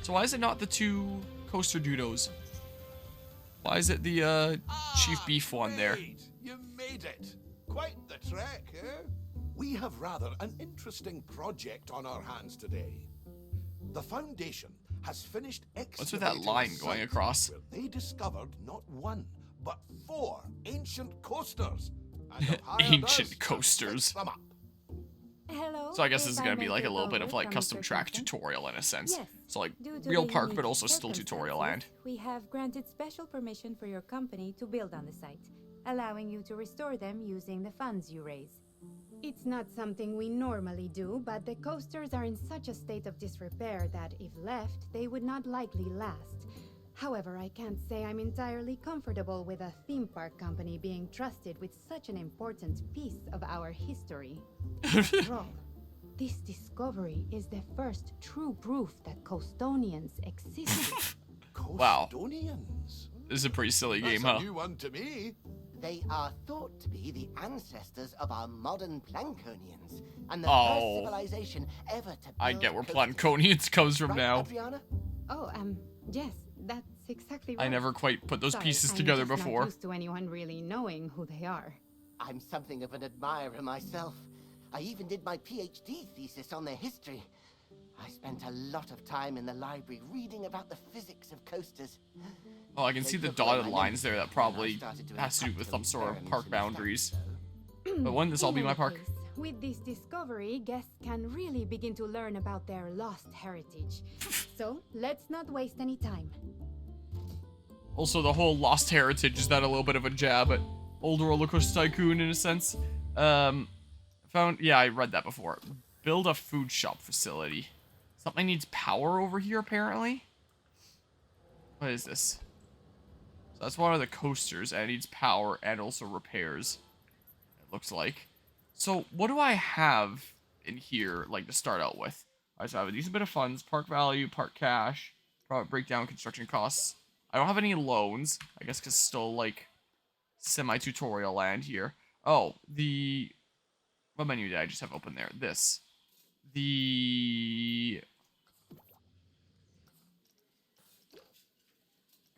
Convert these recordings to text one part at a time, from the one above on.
So why is it not the two coaster doodles? Why is it the chief beef one there? You made it. Quite the trek, eh? We have rather an interesting project on our hands today. The Foundation has finished excavating What's with that line a going site across? where they discovered not one, but 4 ancient coasters. And have hired us Ancient to coasters. fix them up. Hello. So I guess this if is gonna may be like a take little bit over of like from custom Mr. track Simpson. tutorial in a sense. Yes. So like Due to real the park, but unique also still tutorial land. circumstances, We have granted special permission for your company to build on the site, allowing you to restore them using the funds you raise. It's not something we normally do, but the coasters are in such a state of disrepair that if left, they would not likely last. However, I can't say I'm entirely comfortable with a theme park company being trusted with such an important piece of our history. After all, this discovery is the first true proof that Coastonians existed. Wow. Coastonians? This is a pretty silly That's game, a huh? new one to me. They are thought to be the ancestors of our modern Planconians, and the Oh. first civilization ever to build I get where coasters. Planconians comes from Right, now. Adriana? Oh, yes, that's exactly right. I never quite put those Sorry, pieces I'm together just before. Not used to anyone really knowing who they are. I'm something of an admirer myself. I even did my PhD thesis on their history. I spent a lot of time in the library reading about the physics of coasters. Oh, I can see the dotted lines there. That probably has to do with some sort of park boundaries. But wouldn't this all In be my any park? case, with this discovery, guests can really begin to learn about their lost heritage. So, let's not waste any time. Also, the whole lost heritage, is that a little bit of a jab at old Roller Coaster Tycoon in a sense? Yeah, I read that before. Build a food shop facility. Something needs power over here, apparently? What is this? So that's one of the coasters, and it needs power and also repairs. It looks like. So, what do I have in here, like, to start out with? Alright, so I have a decent bit of funds, park value, park cash, profit breakdown, construction costs. I don't have any loans, I guess, because still, like, semi-tutorial land here. Oh, what menu did I just have open there? This. I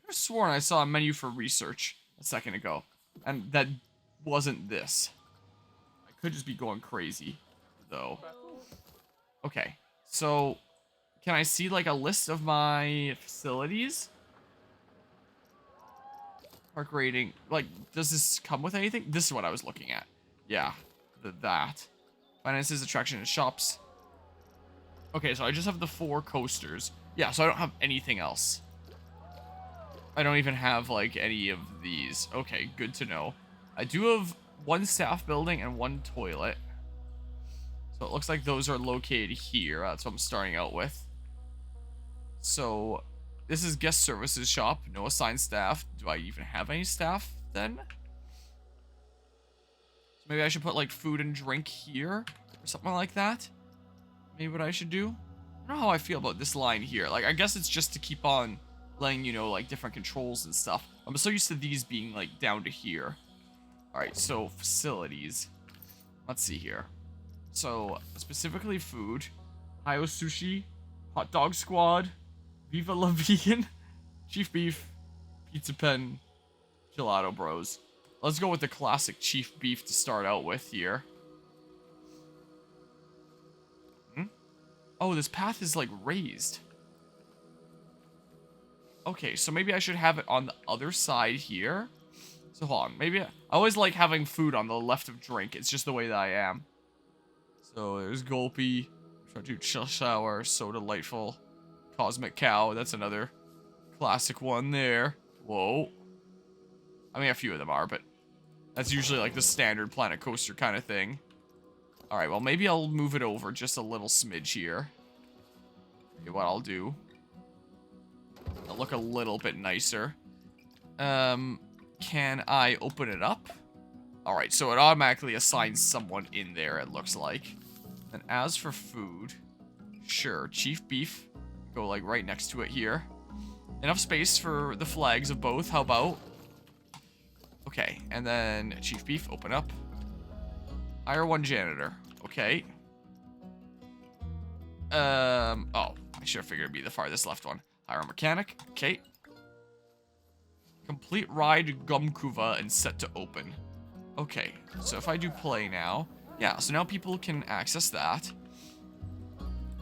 could have sworn I saw a menu for research a second ago, and that wasn't this. I could just be going crazy, though. Okay, so can I see, like, a list of my facilities? Park rating. Like, does this come with anything? This is what I was looking at. Yeah, that. Finances, attraction, and shops. Okay, so I just have the 4 coasters. Yeah, so I don't have anything else. I don't even have, like, any of these. Okay, good to know. I do have 1 staff building and 1 toilet. So it looks like those are located here. That's what I'm starting out with. So this is guest services shop. No assigned staff. Do I even have any staff then? So maybe I should put like food and drink here or something like that. Maybe what I should do. I don't know how I feel about this line here. Like, I guess it's just to keep on letting you know, like, different controls and stuff. I'm so used to these being, like, down to here. Alright, so facilities. Let's see here. So, specifically food. Hayo Sushi. Hot Dog Squad. Viva La Vegan. Chief Beef. Pizza Pen. Gelato Bros. Let's go with the classic Chief Beef to start out with here. Oh, this path is, like, raised. Okay, so maybe I should have it on the other side here. So, hold on. Maybe I always like having food on the left of drink. It's just the way that I am. So, there's Gulpy. Try to Chill Shower. So Delightful. Cosmic Cow. That's another classic one there. Whoa. I mean, a few of them are, but that's usually, like, the standard Planet Coaster kind of thing. Alright, well, maybe I'll move it over just a little smidge here. Okay, what I'll do. It'll look a little bit nicer. Can I open it up? Alright, so it automatically assigns someone in there, it looks like. And as for food, sure, Chief Beef. Go, like, right next to it here. Enough space for the flags of both, how about? Okay, and then Chief Beef, open up. Hire 1 janitor. Okay. Oh, I I should have figured it'd be the farthest left one. Hire a mechanic. Okay. Complete ride Gumkuva and set to open. Okay, so if I do play now, yeah, so now people can access that.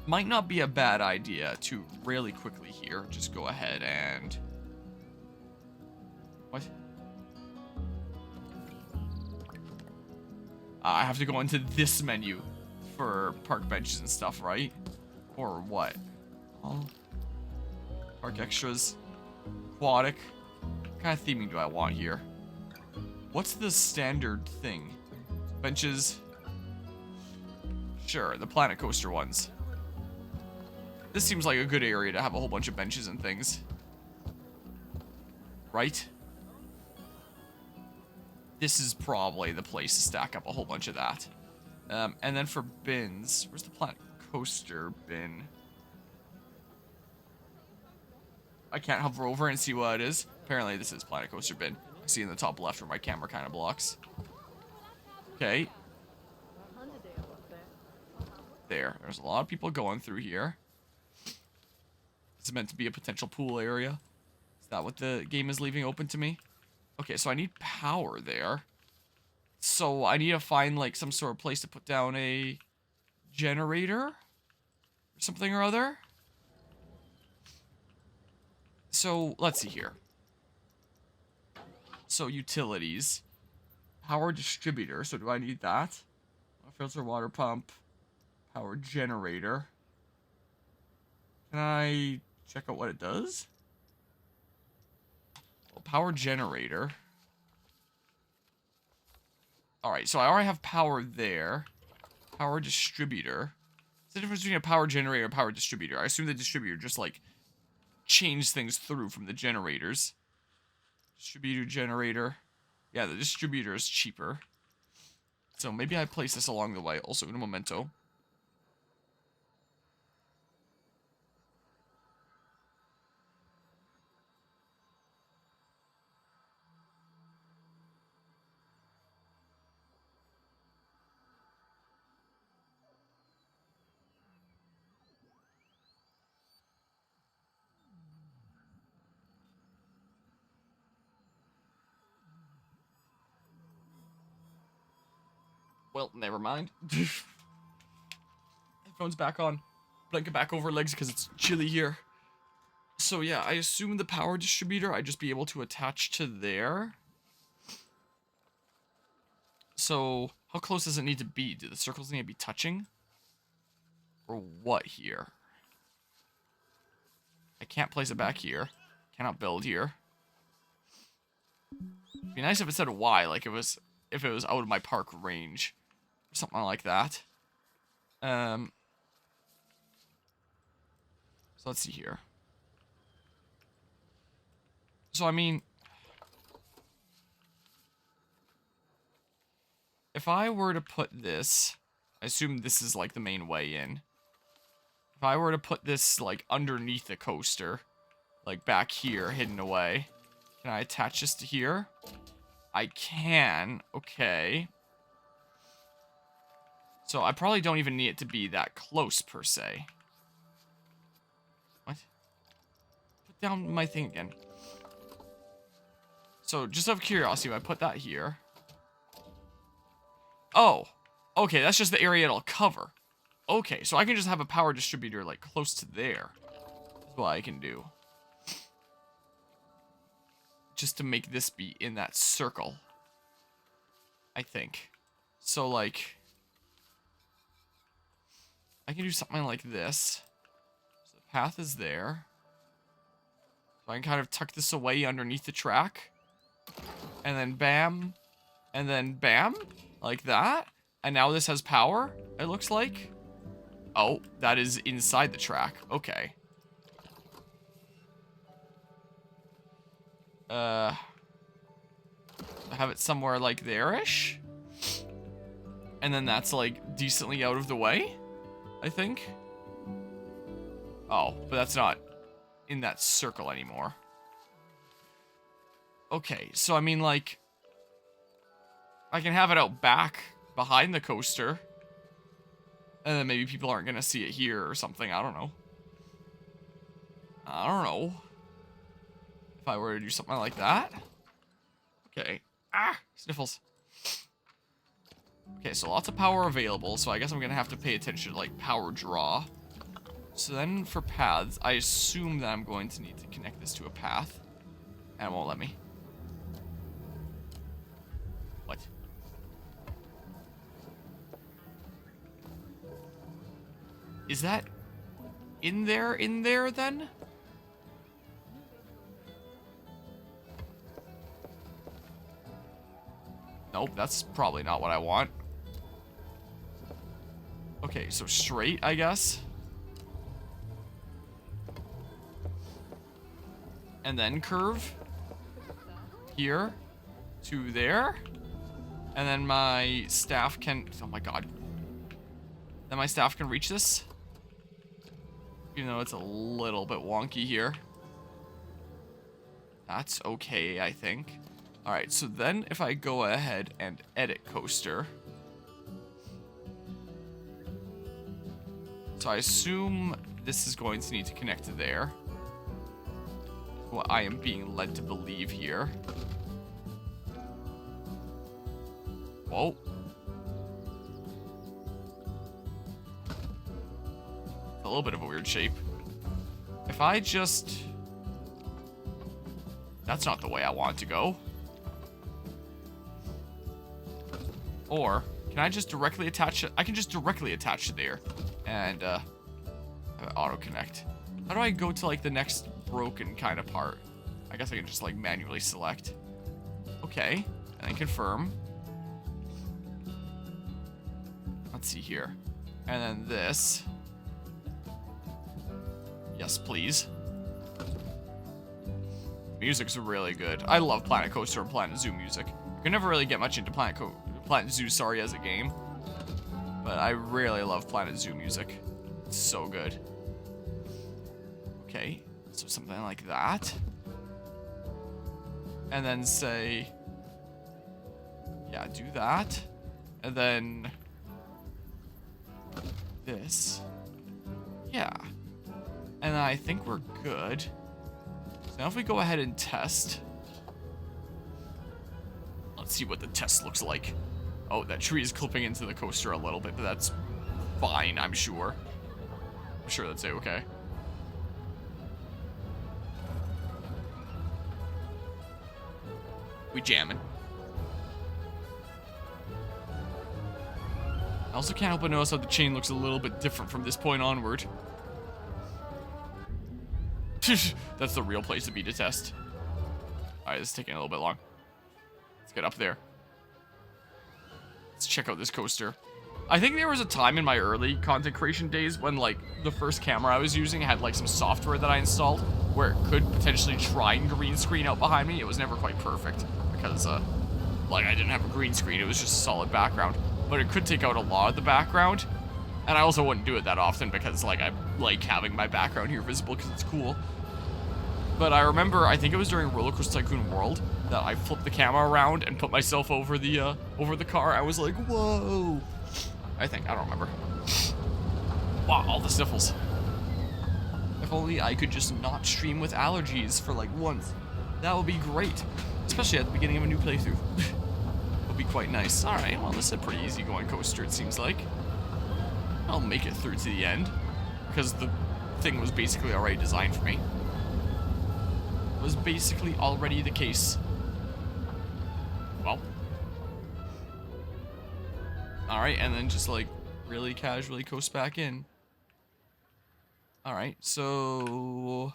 Might not be a bad idea to really quickly here just go ahead and... What? I have to go into this menu for park benches and stuff, right? Or what? Oh. Park extras. Aquatic. What kind of theming do I want here? What's the standard thing? Benches. Sure, the Planet Coaster ones. This seems like a good area to have a whole bunch of benches and things. Right? This is probably the place to stack up a whole bunch of that. And then for bins, where's the Planet Coaster bin? I can't hover over and see what it is. Apparently this is Planet Coaster bin. I see in the top left where my camera kind of blocks. Okay. There's a lot of people going through here. This is meant to be a potential pool area. Is that what the game is leaving open to me? Okay, so I need power there. So I need to find like some sort of place to put down a generator or something or other. So let's see here. So utilities, power distributor. So do I need that? Filter water pump, power generator. Can I check out what it does? Well, power generator. Alright, so I already have power there. Power distributor. What's the difference between a power generator and a power distributor? I assume the distributor just, like, changes things through from the generators. Distributor, generator. Yeah, the distributor is cheaper. So maybe I place this along the way. Also in a memento. Well, never mind. Headphones back on. Blanket back over legs because it's chilly here. So yeah, I assume the power distributor I'd just be able to attach to there. So, how close does it need to be? Do the circles need to be touching? Or what here? I can't place it back here. Cannot build here. It'd be nice if it said Y, like if it was out of my park range. Or something like that. So let's see here. So I mean, if I were to put this, I assume this is like the main way in. If I were to put this like underneath the coaster, like back here, hidden away, can I attach this to here? I can. Okay. So I probably don't even need it to be that close per se. What? Put down my thing again. So just out of curiosity, if I put that here. Oh. Okay, that's just the area it'll cover. Okay, so I can just have a power distributor like close to there. That's what I can do. Just to make this be in that circle. I think. So like, I can do something like this. So the path is there. So I can kind of tuck this away underneath the track. And then bam. And then bam. Like that. And now this has power, it looks like. Oh, that is inside the track. Okay. Have it somewhere like there-ish. And then that's like decently out of the way, I think. Oh, but that's not in that circle anymore. Okay, so I mean like, I can have it out back behind the coaster. And then maybe people aren't gonna see it here or something, I don't know. I don't know. If I were to do something like that. Okay. Ah! Sniffles. Okay, so lots of power available, so I guess I'm gonna have to pay attention to, like, power draw. So then for paths, I assume that I'm going to need to connect this to a path. And it won't let me. What? Is that in there then? Nope, that's probably not what I want. Okay, so straight, I guess. And then curve. Here. To there. And then my staff can... Oh my god. Then my staff can reach this. Even though it's a little bit wonky here. That's okay, I think. Alright, so then if I go ahead and edit coaster. So I assume this is going to need to connect to there. What I am being led to believe here. Whoa. A little bit of a weird shape. If I just... That's not the way I want to go. Or, can I just directly attach it? I can just directly attach it there. And, auto-connect. How do I go to, like, the next broken kind of part? I guess I can just, like, manually select. Okay. And then confirm. Let's see here. And then this. Yes, please. Music's really good. I love Planet Coaster and Planet Zoo music. You can never really get much into Planet Zoo, sorry, as a game. But I really love Planet Zoo music. It's so good. Okay, so something like that. And then say... Yeah, do that. And then... This. Yeah. And I think we're good. So now if we go ahead and test. Let's see what the test looks like. Oh, that tree is clipping into the coaster a little bit, but that's fine, I'm sure. I'm sure that's okay. We jamming. I also can't help but notice how the chain looks a little bit different from this point onward. That's the real place to be to test. Alright, this is taking a little bit long. Let's get up there. Let's check out this coaster. I think there was a time in my early content creation days when, like, the first camera I was using had, like, some software that I installed where it could potentially try and green screen out behind me. It was never quite perfect because, like, I didn't have a green screen. It was just a solid background. But it could take out a lot of the background. And I also wouldn't do it that often because, like, I like having my background here visible because it's cool. But I remember, I think it was during Roller Coaster Tycoon World that I flipped the camera around and put myself over the car. I was like, whoa. I think, I don't remember. Wow, all the sniffles. If only I could just not stream with allergies for like once. That would be great. Especially at the beginning of a new playthrough. Would be quite nice. Alright, well this is a pretty easy going coaster it seems like. I'll make it through to the end. Because the thing was basically already designed for me. It was basically already the case. Well. Alright, and then just like really casually coast back in. Alright, so...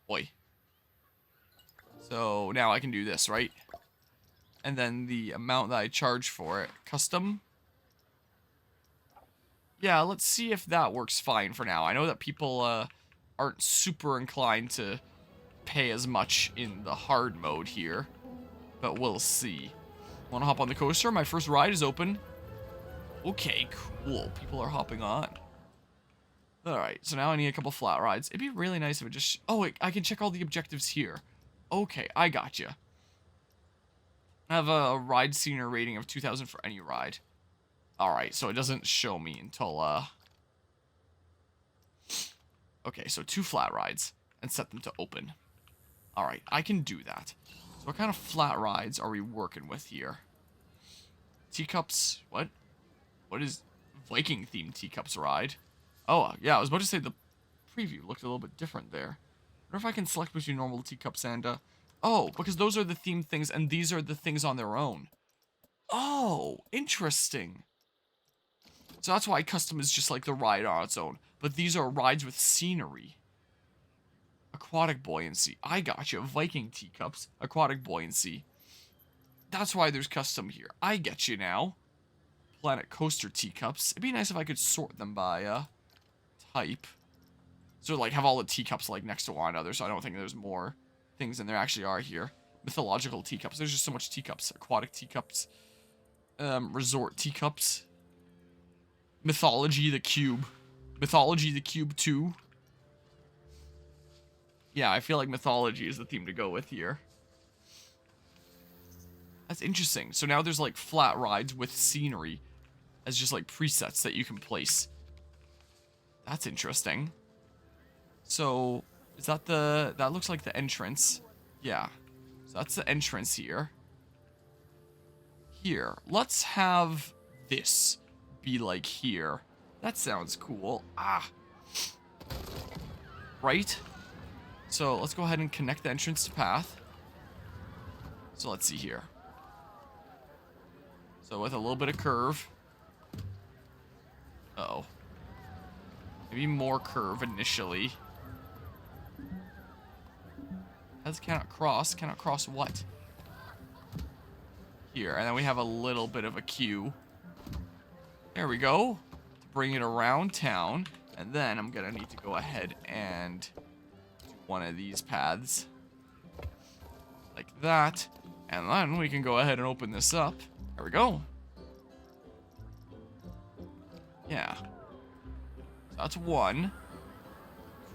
Boy. So now I can do this, right? And then the amount that I charge for it. Custom? Yeah, let's see if that works fine for now. I know that people aren't super inclined to pay as much in the hard mode here. But we'll see. Want to hop on the coaster? My first ride is open. Okay, cool. People are hopping on. Alright, so now I need a couple flat rides. It'd be really nice if it just... Oh, wait, I can check all the objectives here. Okay, I gotcha. I have a ride scenery rating of 2,000 for any ride. Alright, so it doesn't show me until, Okay, so 2 flat rides and set them to open. Alright, I can do that. So what kind of flat rides are we working with here? Teacups, what? What is Viking themed teacups ride? Oh, yeah, I was about to say the preview looked a little bit different there. I wonder if I can select between normal teacups and, oh, because those are the themed things and these are the things on their own. Oh, interesting. So that's why custom is just like the ride on its own. But these are rides with scenery. Aquatic buoyancy. I got you. Viking teacups. Aquatic buoyancy. That's why there's custom here. I get you now. Planet coaster teacups. It'd be nice if I could sort them by type. So like have all the teacups like next to one another. So I don't think there's more things than there actually are here. Mythological teacups. There's just so much teacups. Aquatic teacups. Resort teacups. Mythology the cube. Mythology the cube 2. Yeah, I feel like mythology is the theme to go with here. That's interesting. So now there's like flat rides with scenery as just like presets that you can place. That's interesting. So is that that looks like the entrance. Yeah. So that's the entrance here. Here. Let's have this be like here. That sounds cool. Ah. Right? So let's go ahead and connect the entrance to path. So let's see here. So with a little bit of curve. Uh-oh. Maybe more curve initially. Paths cannot cross. Cannot cross what? Here. And then we have a little bit of a queue. There we go. To bring it around town. And then I'm going to need to go ahead and do one of these paths. Like that. And then we can go ahead and open this up. There we go. Yeah. So that's one.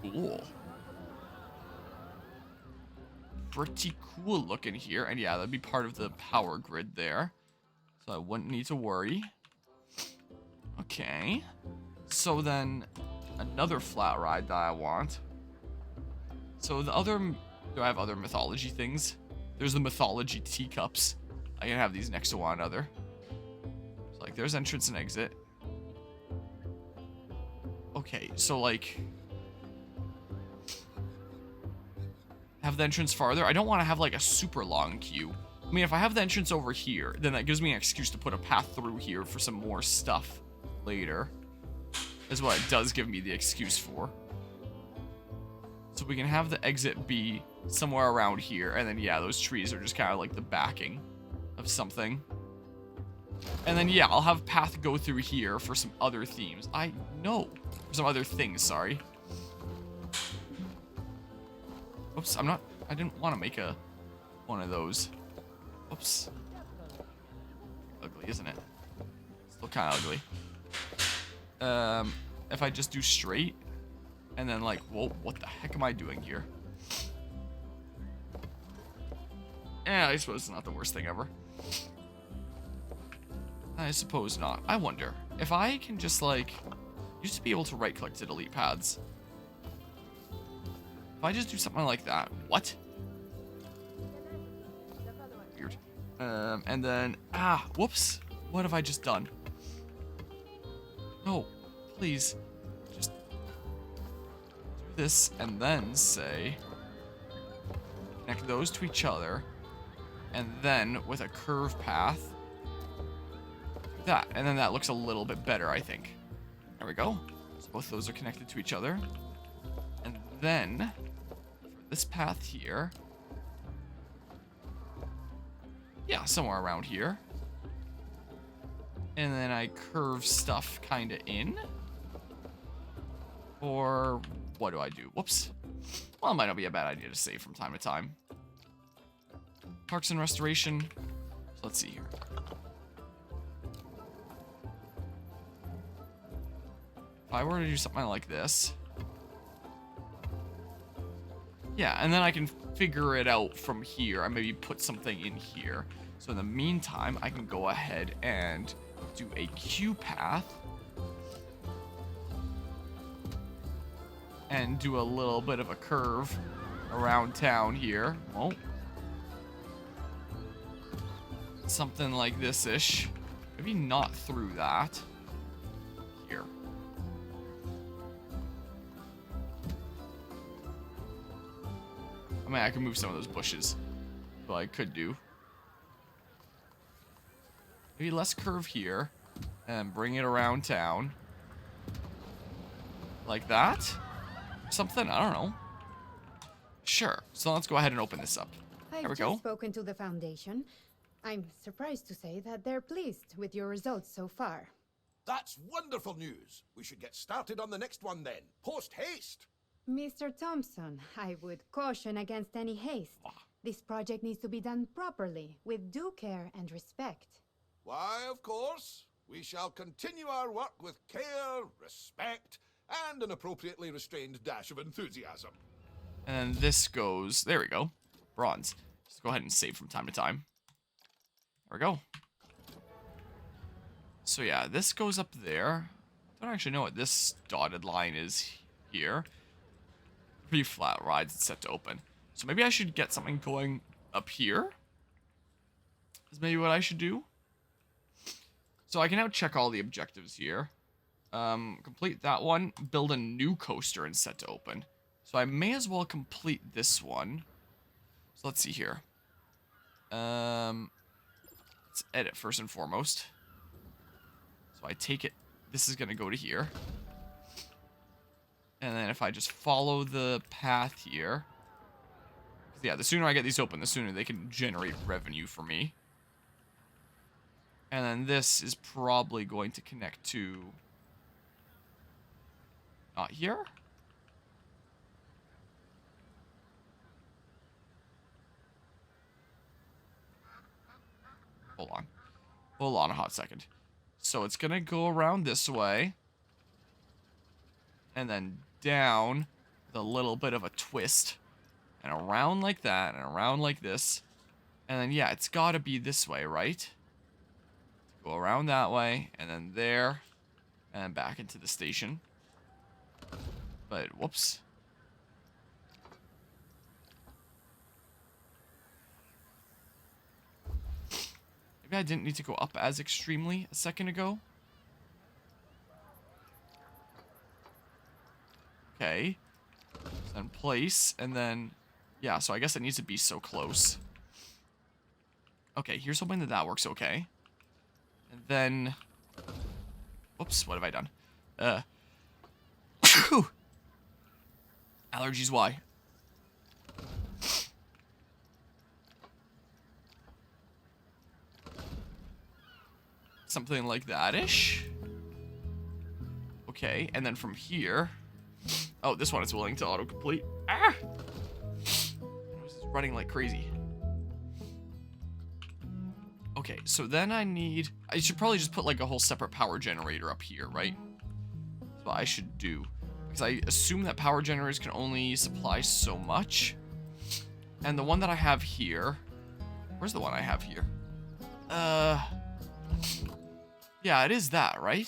Cool. Pretty cool looking here. And yeah, that'd be part of the power grid there. So I wouldn't need to worry. Okay. So then another flat ride that I want. So the other... Do I have other mythology things? There's the mythology teacups. I can have these next to one another. So like there's entrance and exit. Okay, so like... Have the entrance farther. I don't want to have like a super long queue. I mean, if I have the entrance over here, then that gives me an excuse to put a path through here for some more stuff later. Is what it does give me the excuse for. So we can have the exit be somewhere around here. And then, yeah, those trees are just kind of like the backing of something. And then, yeah, I'll have path go through here for some other themes. I know. For some other things, sorry. Oops, I didn't want to make one of those. Oops. Ugly, isn't it? Still kind of ugly. If I just do straight, and then like, whoa, what the heck am I doing here? Yeah, I suppose it's not the worst thing ever. I suppose not. I wonder if I can just like, used to be able to right click to delete paths. If I just do something like that, what? Weird. And then, whoops. What have I just done? No, please. Just do this and then say, connect those to each other. And then with a curve path, do that. And then that looks a little bit better, I think. There we go. So both of those are connected to each other. And then, for this path here, yeah, somewhere around here. And then I curve stuff kind of in. Or what do I do? Whoops. Well, it might not be a bad idea to save from time to time. Parks and Restoration. So let's see here. If I were to do something like this. Yeah, and then I can figure it out from here. I maybe put something in here. So in the meantime, I can go ahead and do a queue path. and do a little bit of a curve around town here. Oh. Something like this-ish. Maybe not through that. Here. I mean, I can move some of those bushes. But I could do. Maybe less curve here. And bring it around town. Like that? Something? I don't know. Sure. So let's go ahead and open this up. There we I've go. just spoken to the Foundation. I'm surprised to say that they're pleased with your results so far. That's wonderful news. We should get started on the next one then. Post haste. Mr. Thompson, I would caution against any haste. This project needs to be done properly, with due care and respect. Why, of course. We shall continue our work with care, respect, and an appropriately restrained dash of enthusiasm. And this goes... There we go. Bronze. Just go ahead and save from time to time. There we go. So yeah, this goes up there. Don't actually know what this dotted line is here. Pretty flat rides. It's set to open. So maybe I should get something going up here. Is maybe what I should do. So I can now check all the objectives here. Complete that one. Build a new coaster and set to open. So I may as well complete this one. So let's see here. Let's edit first and foremost. So I take it. This is going to go to here. And then if I just follow the path here. Yeah, the sooner I get these open, the sooner they can generate revenue for me. And then this is probably going to connect to... Not here? Hold on. Hold on a hot second. So it's going to go around this way. And then down with a little bit of a twist. And around like that. And around like this. And then, yeah, it's got to be this way, right? Go around that way, and then there, and back into the station. But, whoops. Maybe I didn't need to go up as extremely a second ago. Okay. So then place, and then... Yeah, so I guess it needs to be so close. Okay, here's hoping that that works okay. And then... Whoops, what have I done? Allergies, why? Something like that-ish. Okay, and then from here... Oh, this one is willing to autocomplete. Ah! This is running like crazy. Okay, so then I should probably just put like a whole separate power generator up here, right? That's what I should do. Because I assume that power generators can only supply so much. And the one that I have here... Where's the one I have here? Yeah, it is that, right?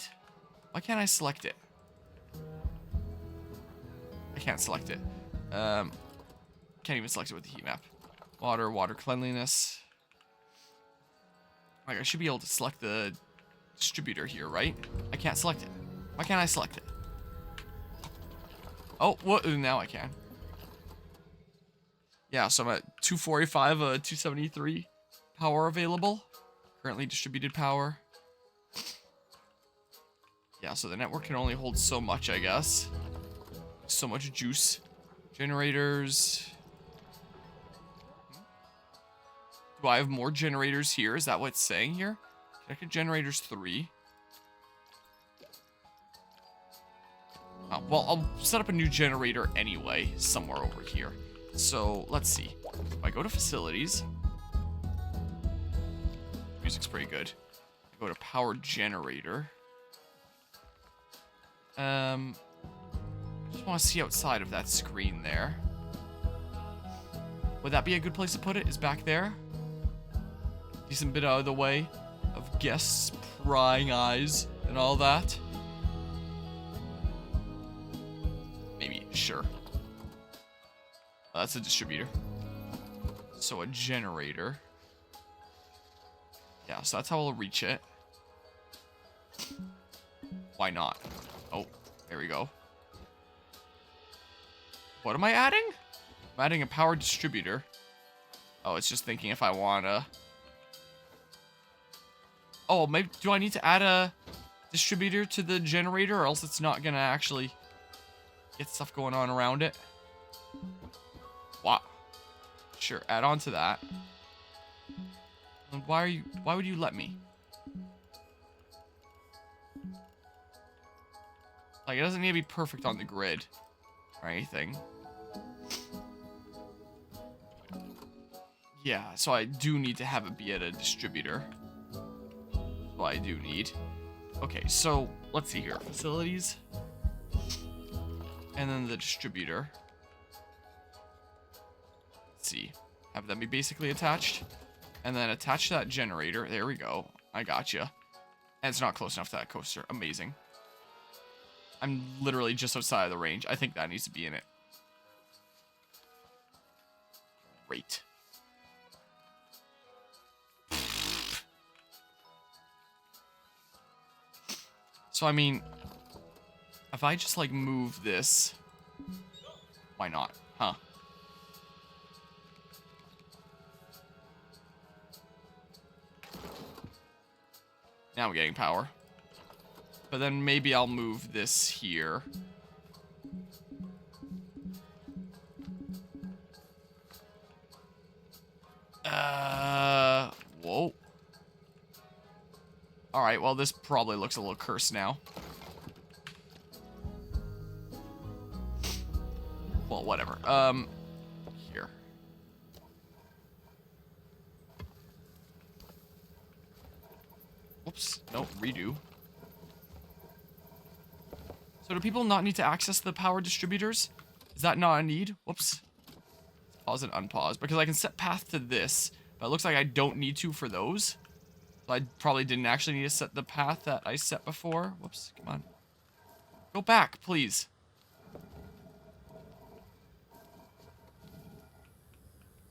Why can't I select it? I can't select it. Can't even select it with the heat map. Water cleanliness. Like, I should be able to select the distributor here, right? I can't select it. Why can't I select it? Oh, what? Now I can. Yeah, so I'm at 245, 273 power available. Currently distributed power. Yeah, so the network can only hold so much, I guess. So much juice. Generators. Do I have more generators here? Is that what it's saying here? Connected generators 3. Well, I'll set up a new generator anyway, somewhere over here. So, let's see. If I go to facilities. Music's pretty good. I go to power generator. Just want to see outside of that screen there. Would that be a good place to put it? Is back there? Decent bit out of the way of guests, prying eyes, and all that. Maybe sure. That's a distributor. So a generator. Yeah, so that's how I'll reach it. Why not? Oh, there we go. What am I adding? I'm adding a power distributor. Oh, it's just thinking if I want to... Oh, maybe... Do I need to add a distributor to the generator, or else it's not going to actually get stuff going on around it? What? Sure, add on to that. And why would you let me? Like, it doesn't need to be perfect on the grid or anything. Yeah, so I do need to have it be at a distributor. Well, I do need. Okay, so let's see here. Facilities. And then the distributor. Let's see. Have them be basically attached. And then attach that generator. There we go. I gotcha. And it's not close enough to that coaster. Amazing. I'm literally just outside of the range. I think that needs to be in it. Great. So, I mean, if I just, like, move this, why not, huh? Now I'm getting power. But then maybe I'll move this here. Whoa. Alright, well, this probably looks a little cursed now. Well, whatever. Here. Whoops. No, redo. So do people not need to access the power distributors? Is that not a need? Whoops. Pause and unpause. Because I can set path to this. But it looks like I don't need to for those. So I probably didn't actually need to set the path that I set before. Whoops. Come on. Go back, please.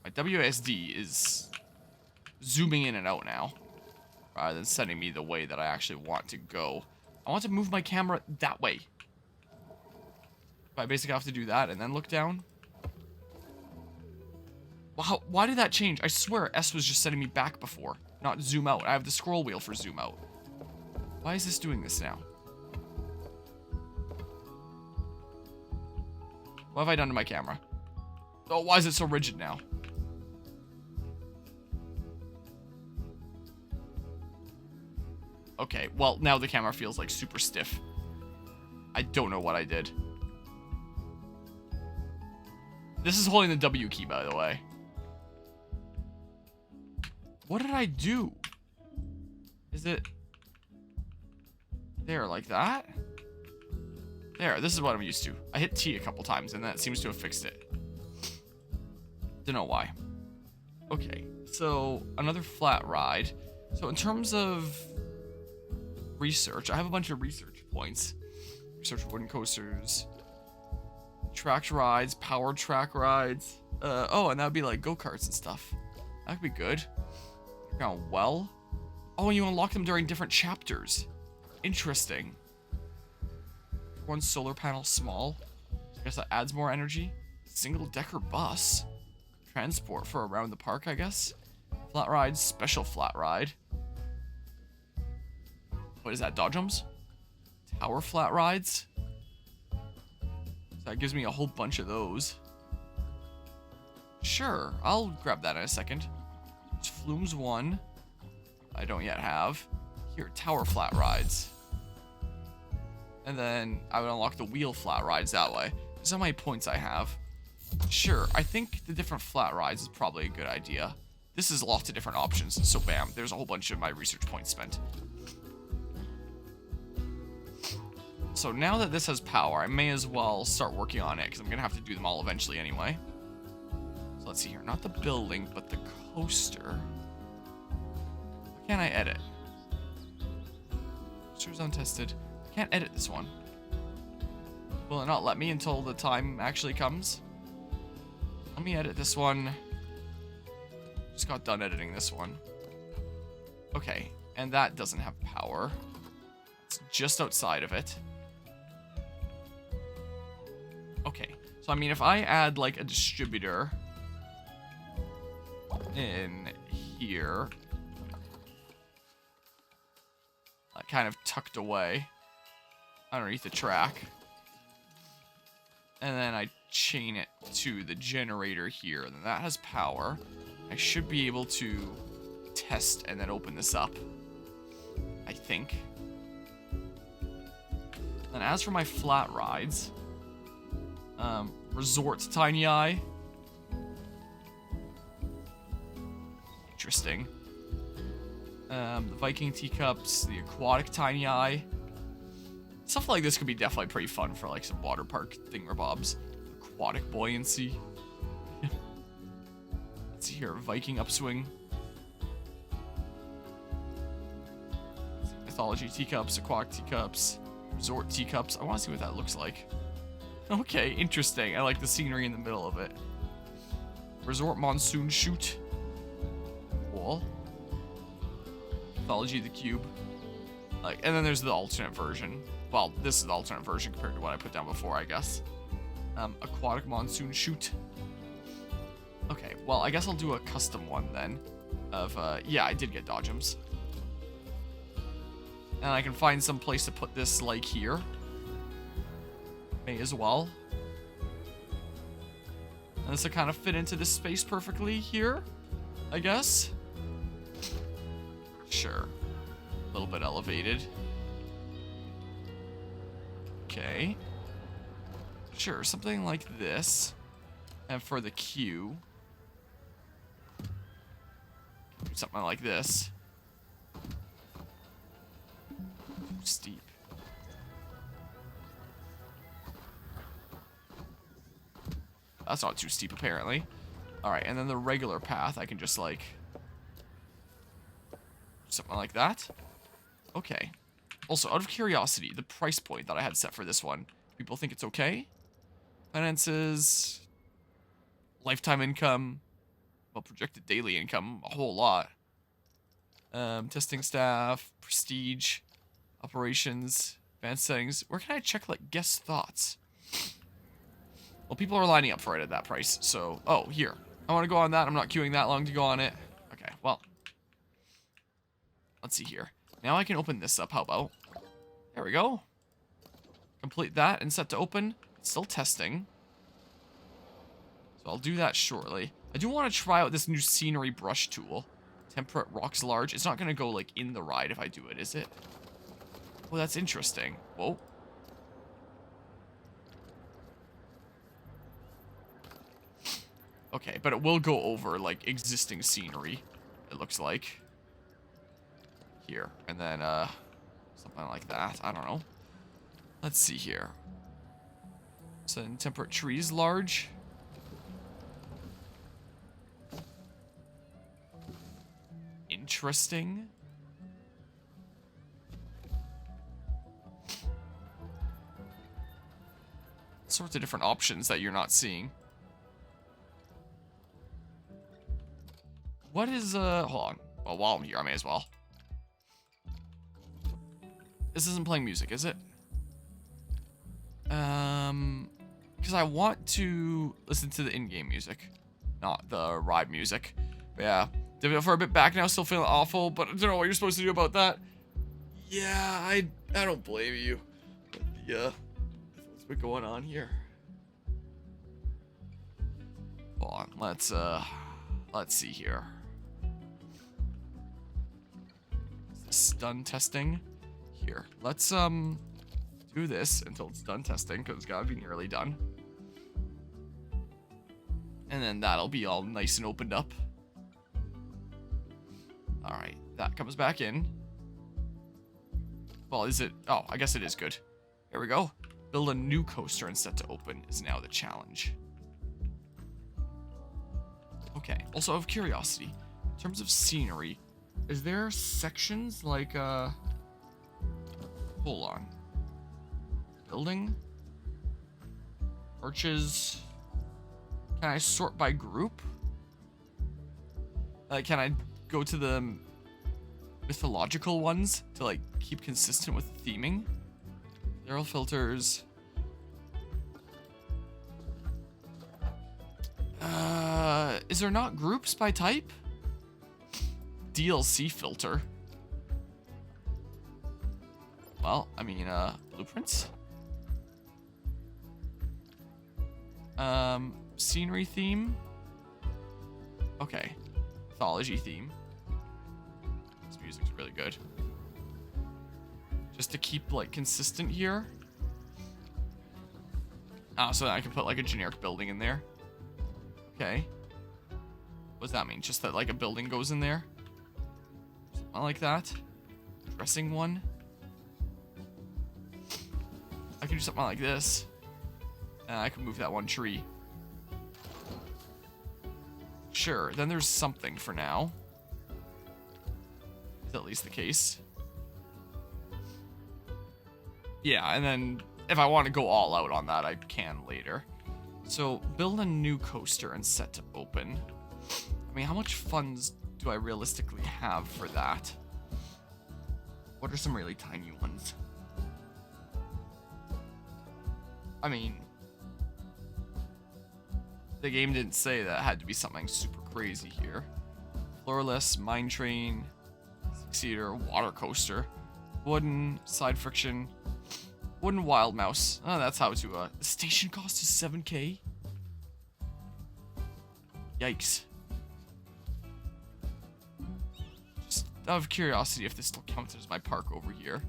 My WASD is zooming in and out now. Rather than sending me the way that I actually want to go. I want to move my camera that way. I basically have to do that and then look down. Wow, why did that change? I swear S was just sending me back before, not zoom out. I have the scroll wheel for zoom out. Why is this doing this now? What have I done to my camera? Oh, why is it so rigid now? Okay, well, now the camera feels like super stiff. I don't know what I did. This is holding the W key, by the way. What did I do? Is it... there, like that? There, this is what I'm used to. I hit T a couple times, and that seems to have fixed it. Don't know why. Okay, so another flat ride. So in terms of research, I have a bunch of research points. Research wooden coasters. Tracked rides, powered track rides. Oh, and that would be like go-karts and stuff. That could be good. Now, well. Oh, and you unlock them during different chapters. Interesting. One solar panel small. I guess that adds more energy. Single-decker bus. Transport for around the park, I guess. Flat ride, special flat ride. What is that, Dodgems? Tower flat rides. That gives me a whole bunch of those. Sure, I'll grab that in a second. There's Flumes 1. I don't yet have. Here, Tower flat rides. And then I would unlock the wheel flat rides that way. There's how many points I have. Sure, I think the different flat rides is probably a good idea. This is lots of different options, so bam, there's a whole bunch of my research points spent. So now that this has power, I may as well start working on it, because I'm going to have to do them all eventually anyway. So let's see here. Not the building, but the coaster. Why can't I edit? Coaster's untested. I can't edit this one. Will it not let me until the time actually comes? Let me edit this one. Just got done editing this one. Okay, and that doesn't have power. It's just outside of it. Okay, so I mean, if I add like a distributor in here, kind of tucked away underneath the track, and then I chain it to the generator here, and then that has power. I should be able to test and then open this up, I think. And as for my flat rides, resort Tiny Eye. Interesting. The Viking teacups, the aquatic Tiny Eye. Stuff like this could be definitely pretty fun for like some water park thingamabobs. Aquatic buoyancy. Let's see here, Viking upswing. Mythology teacups, aquatic teacups, resort teacups. I want to see what that looks like. Okay, interesting. I like the scenery in the middle of it. Resort monsoon chute. Cool. Mythology the cube. Like, and then there's the alternate version. Well, this is the alternate version compared to what I put down before, I guess. Aquatic monsoon chute. Okay, well, I guess I'll do a custom one then. Of, yeah, I did get dodgems. And I can find some place to put this, like, here. May as well. And this will kind of fit into this space perfectly here, I guess. Sure. A little bit elevated. Okay. Sure, something like this. And for the queue, something like this. Too steep. That's not too steep, apparently. Alright, and then the regular path, I can just, like... something like that. Okay. Also, out of curiosity, the price point that I had set for this one, people think it's okay? Finances... lifetime income... well, projected daily income, a whole lot. Testing staff, prestige, operations, advanced settings. Where can I check, like, guest thoughts? Well, people are lining up for it at that price, so... oh, here. I want to go on that. I'm not queuing that long to go on it. Okay, well. Let's see here. Now I can open this up. How about? There we go. Complete that and set to open. It's still testing. So I'll do that shortly. I do want to try out this new scenery brush tool. Temperate rocks large. It's not going to go, like, in the ride if I do it, is it? Oh, that's interesting. Whoa. Okay, but it will go over, like, existing scenery, it looks like. Here. And then, something like that. I don't know. Let's see here. So, temperate trees large. Interesting. Sorts of different options that you're not seeing. What is, hold on. Well, while I'm here, I may as well. This isn't playing music, is it? Because I want to listen to the in-game music, not the ride music. But yeah, did it for a bit back now, still feeling awful, but I don't know what you're supposed to do about that. Yeah, I don't blame you. But yeah, what's been going on here? Hold on, let's see here. Is this done testing? Here, let's do this until it's done testing, because it's gotta be nearly done. And then that'll be all nice and opened up. Alright, that comes back in. Well, is it? Oh, I guess it is good. Here we go. Build a new coaster and set to open is now the challenge. Okay, also out of curiosity, in terms of scenery, is there sections like, hold on. Building? Arches. Can I sort by group? Can I go to the mythological ones to like keep consistent with the theming? Barrel filters. Is there not groups by type? DLC filter. Well, I mean, blueprints. Scenery theme. Okay. Mythology theme. This music's really good. Just to keep, like, consistent here. Oh, so then I can put, like, a generic building in there. Okay. What does that mean? Just that, like, a building goes in there? Something like that. Dressing one. I can do something like this. And I can move that one tree. Sure, then there's something for now. Is at least the case. Yeah, and then if I want to go all out on that, I can later. So, build a new coaster and set to open. I mean, how much funds do I realistically have for that? What are some really tiny ones? I mean, the game didn't say that it had to be something super crazy here. Floorless, mine train, 6-seater, water coaster, wooden, side friction, wooden wild mouse. Oh, that's how to, the station cost is 7K? Yikes. Just out of curiosity if this still counts as my park over here.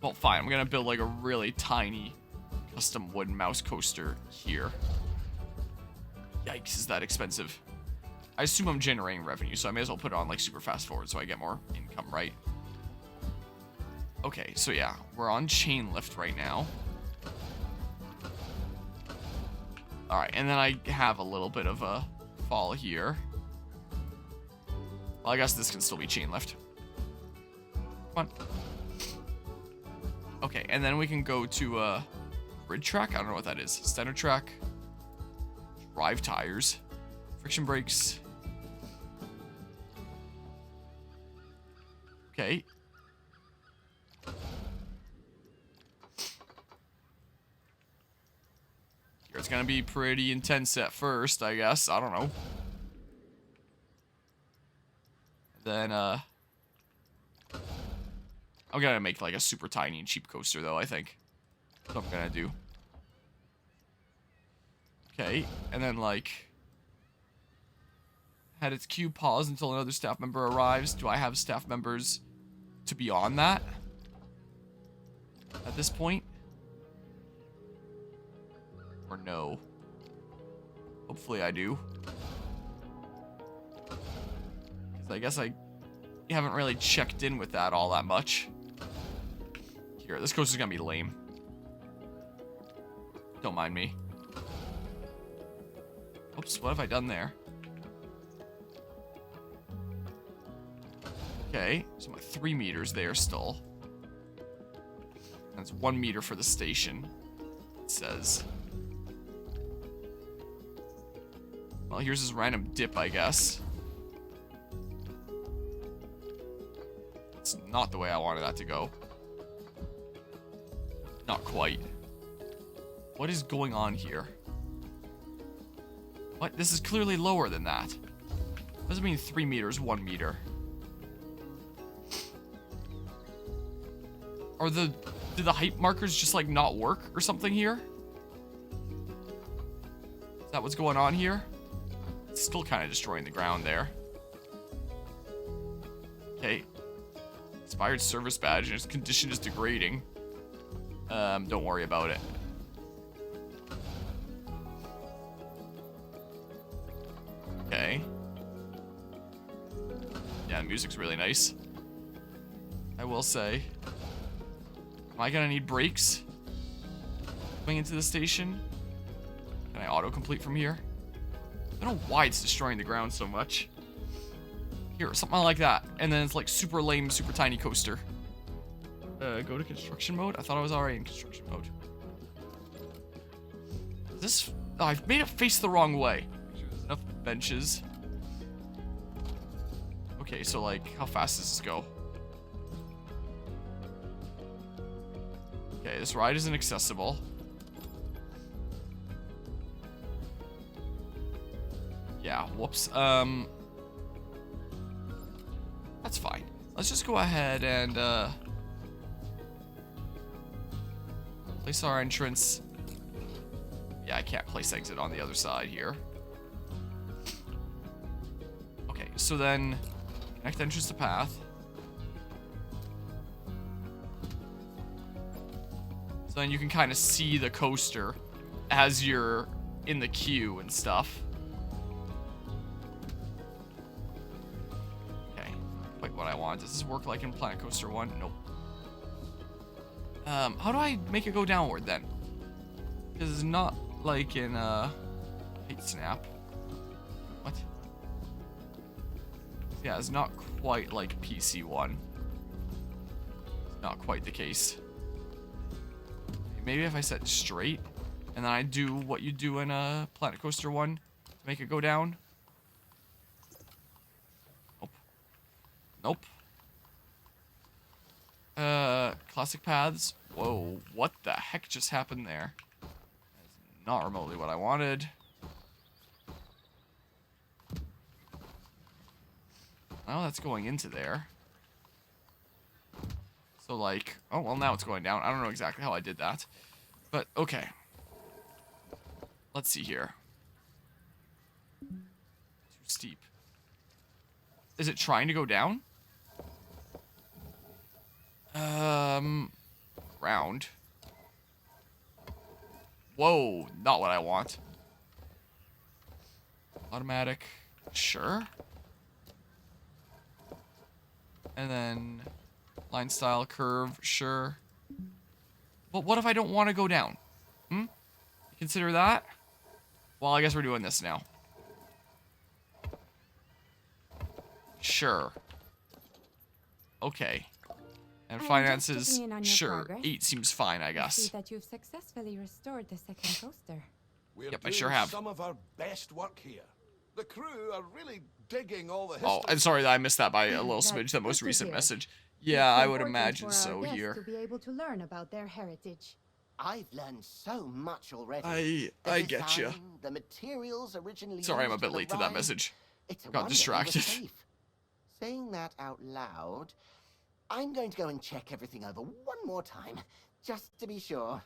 Well, fine, I'm gonna build like a really tiny custom wooden mouse coaster here. Yikes, is that expensive? I assume I'm generating revenue, so I may as well put it on like super fast forward so I get more income, right? Okay, so yeah, we're on chain lift right now. Alright, and then I have a little bit of a fall here. Well, I guess this can still be chain lift. Come on. Okay, and then we can go to grid track. I don't know what that is. Standard track. Drive tires. Friction brakes. Okay. Here it's gonna be pretty intense at first, I guess. I don't know. Then, I'm gonna make like a super tiny and cheap coaster though, I think. That's what I'm gonna do. Okay, and then like had its queue pause until another staff member arrives. Do I have staff members to be on that at this point? Or no? Hopefully I do. Because I guess I haven't really checked in with that all that much. Here, this coaster's gonna be lame. Don't mind me. Oops, what have I done there? Okay, so my 3 meters there still. That's 1 meter for the station, it says. Well, here's this random dip, I guess. It's not the way I wanted that to go. Not quite. What is going on here? What? This is clearly lower than that. What does it mean 3 meters, 1 meter? Did the height markers just like not work or something here? Is that what's going on here? It's still kind of destroying the ground there. Okay. Expired service badge and its condition is degrading. Don't worry about it. Okay. Yeah, the music's really nice. I will say. Am I gonna need brakes? Going into the station? Can I autocomplete from here? I don't know why it's destroying the ground so much. Here, something like that. And then it's like super lame, super tiny coaster. Go to construction mode? I thought I was already in construction mode. This... Oh, I've made it face the wrong way. There's enough benches. Okay, so like, how fast does this go? Okay, this ride isn't accessible. Yeah, whoops. That's fine. Let's just go ahead and, place our entrance. Yeah, I can't place exit on the other side here. Okay, so then connect entrance to path. So then you can kind of see the coaster as you're in the queue and stuff. Okay, quite what I want. Does this work like in Planet Coaster 1? Nope. How do I make it go downward then? Because it's not like in Hate Snap. What? Yeah, it's not quite like PC1. It's not quite the case. Maybe if I set straight, and then I do what you do in Planet Coaster 1 to make it go down. Nope. Nope. Classic paths. Whoa, what the heck just happened there? That's not remotely what I wanted. Now that's going into there. So like, oh, well now it's going down. I don't know exactly how I did that. But, okay. Let's see here. Too steep. Is it trying to go down? Round. Whoa, not what I want. Automatic, sure. And then line style curve, sure. But what if I don't want to go down? Consider that? Well, I guess we're doing this now. Sure. Okay. And finances, checking in on your sure. progress. 8 seems fine, I I guess. see that you've successfully restored the second coaster. We're Yep, I doing sure have. some of our best work here. The crew are really digging all the Oh, history. I'm sorry that I missed that by a little That's smidge, that most good to recent hear. message. Yeah, It's I would important imagine for so our guests here. to be able to learn about their heritage. I've learned so much already. I The get you. design, the materials originally Sorry, I'm a used bit for the late to that ride. message. It's a Got wonder we were distracted. safe. Saying that out loud, I'm going to go and check everything over one more time, just to be sure.